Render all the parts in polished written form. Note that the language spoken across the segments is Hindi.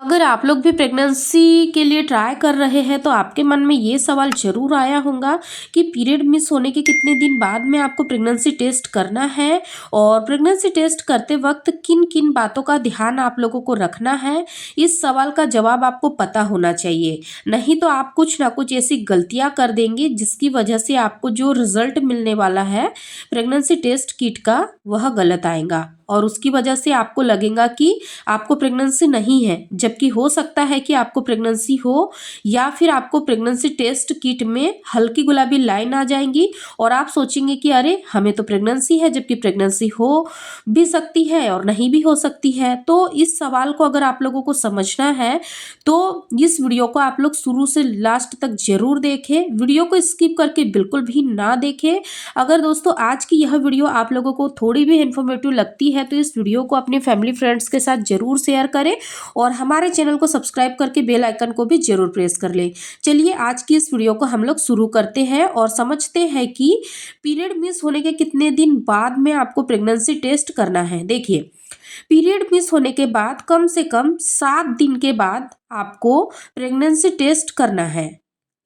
अगर आप लोग भी प्रेगनेंसी के लिए ट्राई कर रहे हैं तो आपके मन में ये सवाल ज़रूर आया होगा कि पीरियड मिस होने के कितने दिन बाद में आपको प्रेगनेंसी टेस्ट करना है और प्रेगनेंसी टेस्ट करते वक्त किन किन बातों का ध्यान आप लोगों को रखना है। इस सवाल का जवाब आपको पता होना चाहिए, नहीं तो आप कुछ ना कुछ ऐसी गलतियां कर देंगे जिसकी वजह से आपको जो रिजल्ट मिलने वाला है प्रेगनेंसी टेस्ट किट का वह गलत आएगा और उसकी वजह से आपको लगेगा कि आपको प्रेगनेंसी नहीं है, जबकि हो सकता है कि आपको प्रेगनेंसी हो या फिर आपको प्रेगनेंसी टेस्ट किट में हल्की गुलाबी लाइन आ जाएंगी और आप सोचेंगे कि अरे हमें तो प्रेगनेंसी है, जबकि प्रेगनेंसी हो भी सकती है और नहीं भी हो सकती है। तो इस सवाल को अगर आप लोगों को समझना है तो इस वीडियो को आप लोग शुरू से लास्ट तक जरूर देखें, वीडियो को स्किप करके बिल्कुल भी ना देखें। अगर दोस्तों आज की यह वीडियो आप लोगों को थोड़ी भी इन्फॉर्मेटिव लगती है तो इस वीडियो को अपने फैमिली फ्रेंड्स के साथ जरूर शेयर करें और हमारे चैनल को सब्सक्राइब करके बेल आइकन को भी जरूर प्रेस कर लें। चलिए आज की इस वीडियो को हम लोग शुरू करते हैं और समझते हैं कि पीरियड मिस होने के कितने दिन बाद में आपको प्रेगनेंसी टेस्ट करना है। देखिए, पीरियड मिस होने के बाद कम से कम 7 दिन के बाद आपको प्रेगनेंसी टेस्ट करना है।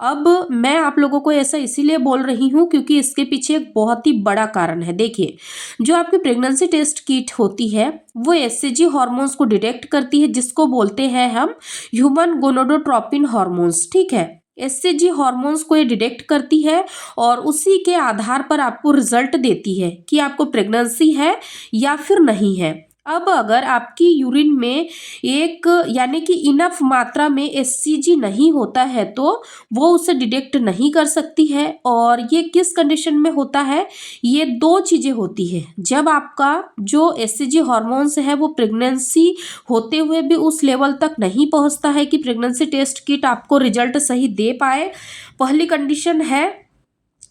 अब मैं आप लोगों को ऐसा इसीलिए बोल रही हूँ क्योंकि इसके पीछे एक बहुत ही बड़ा कारण है। देखिए, जो आपकी प्रेगनेंसी टेस्ट किट होती है वो एससीजी हार्मोन्स को डिटेक्ट करती है, जिसको बोलते हैं हम ह्यूमन गोनाडोट्रोपिन हार्मोन्स। ठीक है, एससीजी हार्मोन्स को ये डिटेक्ट करती है और उसी के आधार पर आपको रिजल्ट देती है कि आपको प्रेगनेंसी है या फिर नहीं है। अब अगर आपकी यूरिन में एक यानी कि इनफ मात्रा में एससीजी नहीं होता है तो वो उसे डिटेक्ट नहीं कर सकती है। और ये किस कंडीशन में होता है? ये दो चीजें होती है, जब आपका जो एससीजी हार्मोन्स है वो प्रेगनेंसी होते हुए भी उस लेवल तक नहीं पहुंचता है कि प्रेगनेंसी टेस्ट किट आपको रिजल्ट सही दे पाए। पहली कंडीशन है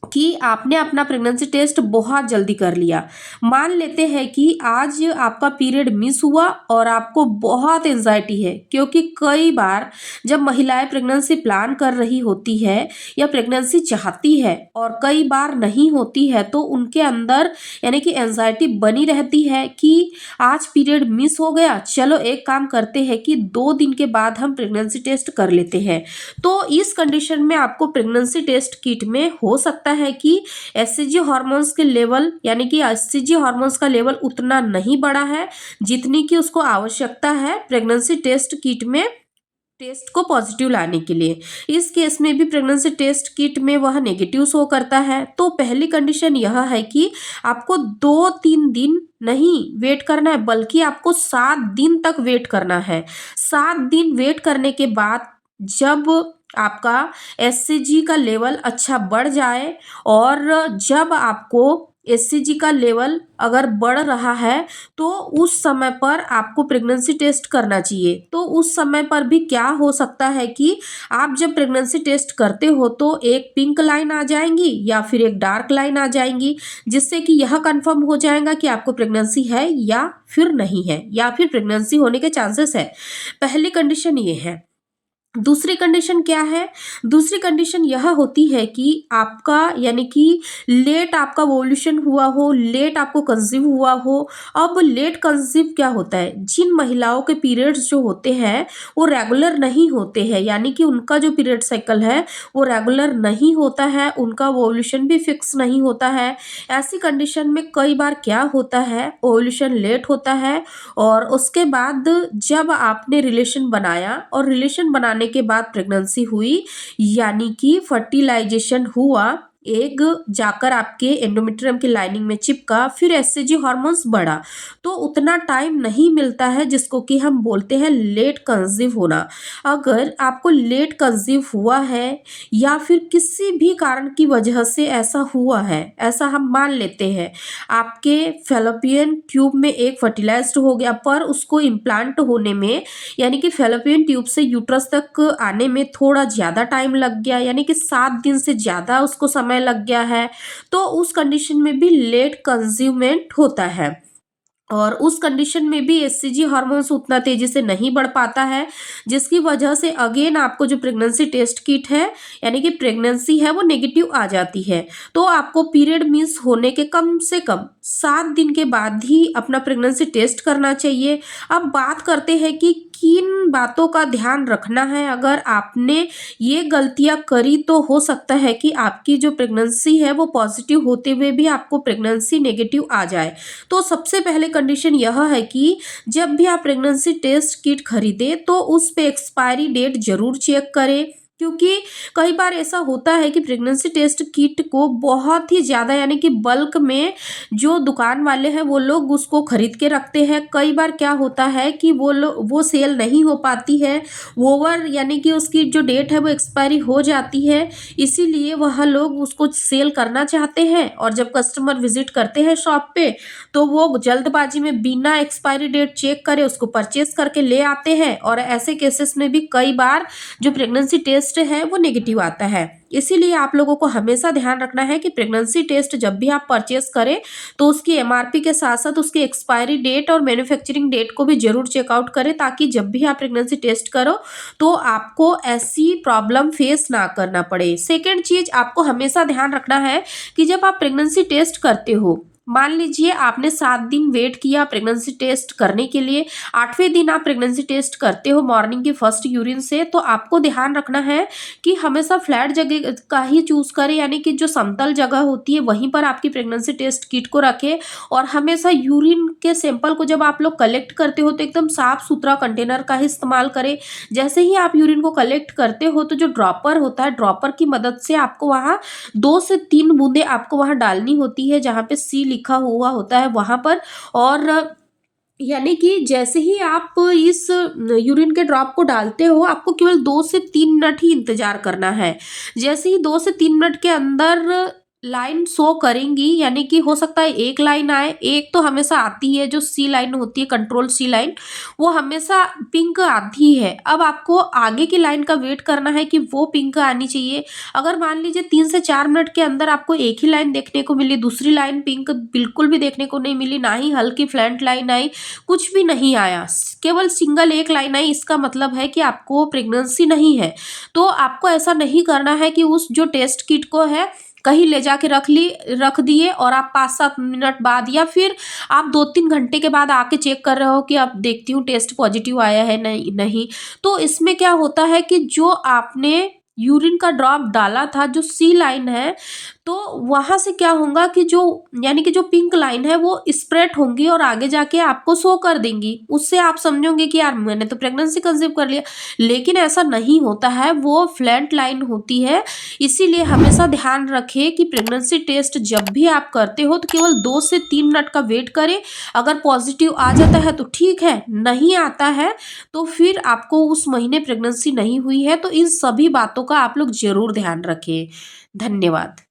कि आपने अपना प्रेगनेंसी टेस्ट बहुत जल्दी कर लिया। मान लेते हैं कि आज आपका पीरियड मिस हुआ और आपको बहुत एंजाइटी है, क्योंकि कई बार जब महिलाएं प्रेगनेंसी प्लान कर रही होती है या प्रेगनेंसी चाहती है और कई बार नहीं होती है तो उनके अंदर यानी कि एंजाइटी बनी रहती है कि आज पीरियड मिस हो गया, चलो एक काम करते हैं कि 2 दिन के बाद हम प्रेगनेंसी टेस्ट कर लेते हैं। तो इस कंडीशन में आपको प्रेगनेंसी टेस्ट किट में हो सकता है कि एससीजी हार्मोन्स के लेवल यानी कि एससीजी हार्मोन्स का लेवल उतना नहीं बढ़ा है जितनी की उसको आवश्यकता है प्रेगनेंसी टेस्ट किट में टेस्ट को पॉजिटिव लाने के लिए। इस केस में भी प्रेगनेंसी टेस्ट किट में वह नेगेटिव शो करता है। तो पहली कंडीशन यह है कि आपको 2-3 दिन नहीं वेट करना है, बल्कि आपको 7 दिन तक वेट करना है। 7 दिन वेट करने के बाद जब आपका एससीजी का लेवल अच्छा बढ़ जाए और जब आपको एससीजी का लेवल अगर बढ़ रहा है तो उस समय पर आपको प्रेगनेंसी टेस्ट करना चाहिए। तो उस समय पर भी क्या हो सकता है कि आप जब प्रेगनेंसी टेस्ट करते हो तो एक पिंक लाइन आ जाएंगी या फिर एक डार्क लाइन आ जाएंगी, जिससे कि यह कंफर्म हो जाएगा कि आपको प्रेगनेंसी है या फिर नहीं है या फिर प्रेगनेंसी होने के चांसेस है। पहली कंडीशन ये है। दूसरी कंडीशन क्या है? दूसरी कंडीशन यह होती है कि आपका यानी कि लेट आपका ओव्यूलेशन हुआ हो, लेट आपको कंसीव हुआ हो। अब लेट कंसीव क्या होता है? जिन महिलाओं के पीरियड्स जो होते हैं वो रेगुलर नहीं होते हैं, यानी कि उनका जो पीरियड साइकिल है वो रेगुलर नहीं होता है, उनका ओव्यूलेशन भी फिक्स नहीं होता है। ऐसी कंडीशन में कई बार क्या होता है, ओव्यूलेशन लेट होता है और उसके बाद जब आपने रिलेशन बनाया और रिलेशन बनाने के बाद प्रेगनेंसी हुई, यानी कि फर्टिलाइजेशन हुआ, एग जाकर आपके एंडोमेट्रियम की लाइनिंग में चिपका, फिर एससीजी हार्मोन्स बढ़ा, तो उतना टाइम नहीं मिलता है जिसको कि हम बोलते हैं लेट कंसीव होना। अगर आपको लेट कंसीव हुआ है या फिर किसी भी कारण की वजह से ऐसा हुआ है, ऐसा हम मान लेते हैं आपके फेलोपियन ट्यूब में एक फर्टिलाइज्ड हो गया पर उसको इम्प्लांट होने में यानी कि फेलोपियन ट्यूब से यूट्रस तक आने में थोड़ा ज़्यादा टाइम लग गया, यानी कि 7 दिन से ज़्यादा उसको समय लग गया है, तो उस कंडीशन में भी लेट कंज्यूमेंट होता है। और उस कंडीशन में भी एचसीजी हार्मोन्स उतना तेजी से नहीं बढ़ पाता है, जिसकी वजह से अगेन आपको जो प्रेगनेंसी टेस्ट किट है, यानी कि प्रेगनेंसी है, वो नेगेटिव आ जाती है। तो आपको पीरियड मिस होने के कम से कम 7 दिन के बाद ही अपना प्रेगनेंसी टेस्ट करना चाहिए। अब बात करते हैं कि किन बातों का ध्यान रखना है। अगर आपने ये गलतियां करी तो हो सकता है कि आपकी जो प्रेगनेंसी है वो पॉजिटिव होते हुए भी आपको प्रेगनेंसी नेगेटिव आ जाए। तो सबसे पहले कंडीशन यह है कि जब भी आप प्रेगनेंसी टेस्ट किट खरीदें तो उस पे एक्सपायरी डेट जरूर चेक करें, क्योंकि कई बार ऐसा होता है कि प्रेगनेंसी टेस्ट किट को बहुत ही ज़्यादा, यानी कि बल्क में जो दुकान वाले हैं वो लोग उसको खरीद के रखते हैं। कई बार क्या होता है कि वो सेल नहीं हो पाती है, ओवर यानी कि उसकी जो डेट है वो एक्सपायरी हो जाती है, इसीलिए वह लोग उसको सेल करना चाहते हैं। और जब कस्टमर विजिट करते हैं शॉप पे तो वो जल्दबाजी में बिना एक्सपायरी डेट चेक करे उसको परचेस करके ले आते हैं, और ऐसे केसेस में भी कई बार जो प्रेगनेंसी टेस्ट है वो नेगेटिव आता है। इसीलिए आप लोगों को हमेशा ध्यान रखना है कि प्रेगनेंसी टेस्ट जब भी आप परचेस करें तो उसकी एमआरपी के साथ साथ उसकी एक्सपायरी डेट और मैन्युफैक्चरिंग डेट को भी जरूर चेकआउट करें, ताकि जब भी आप प्रेगनेंसी टेस्ट करो तो आपको ऐसी प्रॉब्लम फेस ना करना पड़े। सेकेंड चीज आपको हमेशा ध्यान रखना है कि जब आप प्रेगनेंसी टेस्ट करते हो, मान लीजिए आपने 7 दिन वेट किया प्रेगनेंसी टेस्ट करने के लिए, 8वें दिन आप प्रेगनेंसी टेस्ट करते हो मॉर्निंग की फर्स्ट यूरिन से, तो आपको ध्यान रखना है कि हमेशा फ्लैट जगह का ही चूज करें, यानी कि जो समतल जगह होती है वहीं पर आपकी प्रेगनेंसी टेस्ट किट को रखें। और हमेशा यूरिन के सैंपल को जब आप लोग कलेक्ट करते हो तो एकदम साफ सुथरा कंटेनर का ही इस्तेमाल करें। जैसे ही आप यूरिन को कलेक्ट करते हो तो जो ड्रॉपर होता है, ड्रॉपर की मदद से आपको वहाँ 2 से 3 बूंदे आपको वहाँ डालनी होती है जहाँ पे सी लिखा हुआ होता है वहाँ पर। और यानी कि जैसे ही आप इस यूरिन के ड्रॉप को डालते हो, आपको केवल 2 से 3 मिनट ही इंतजार करना है। जैसे ही 2 से 3 मिनट के अंदर लाइन शो करेंगी, यानी कि हो सकता है एक लाइन आए, एक तो हमेशा आती है जो सी लाइन होती है, कंट्रोल सी लाइन, वो हमेशा पिंक आती है। अब आपको आगे की लाइन का वेट करना है कि वो पिंक आनी चाहिए। अगर मान लीजिए 3 से 4 मिनट के अंदर आपको एक ही लाइन देखने को मिली, दूसरी लाइन पिंक बिल्कुल भी देखने को नहीं मिली, ना ही हल्की फ्लैट लाइन आई, कुछ भी नहीं आया, केवल सिंगल एक लाइन आई, इसका मतलब है कि आपको प्रेगनेंसी नहीं है। तो आपको ऐसा नहीं करना है कि उस जो टेस्ट किट को है कहीं ले जाके रख दिए और आप 5-7 मिनट बाद या फिर आप 2-3 घंटे के बाद आके चेक कर रहे हो कि अब देखती हूँ टेस्ट पॉजिटिव आया है नहीं नहीं। तो इसमें क्या होता है कि जो आपने यूरिन का ड्रॉप डाला था, जो सी लाइन है, तो वहां से क्या होगा कि जो यानी कि जो पिंक लाइन है वो स्प्रेड होंगी और आगे जाके आपको शो कर देंगी। उससे आप समझोगे कि यार मैंने तो प्रेगनेंसी कंसीव कर लिया, लेकिन ऐसा नहीं होता है, वो फ्लैट लाइन होती है। इसीलिए हमेशा ध्यान रखें कि प्रेगनेंसी टेस्ट जब भी आप करते हो तो केवल 2 से 3 मिनट का वेट करें। अगर पॉजिटिव आ जाता है तो ठीक है, नहीं आता है तो फिर आपको उस महीने प्रेगनेंसी नहीं हुई है। तो इन सभी बातों का आप लोग जरूर ध्यान रखें। धन्यवाद।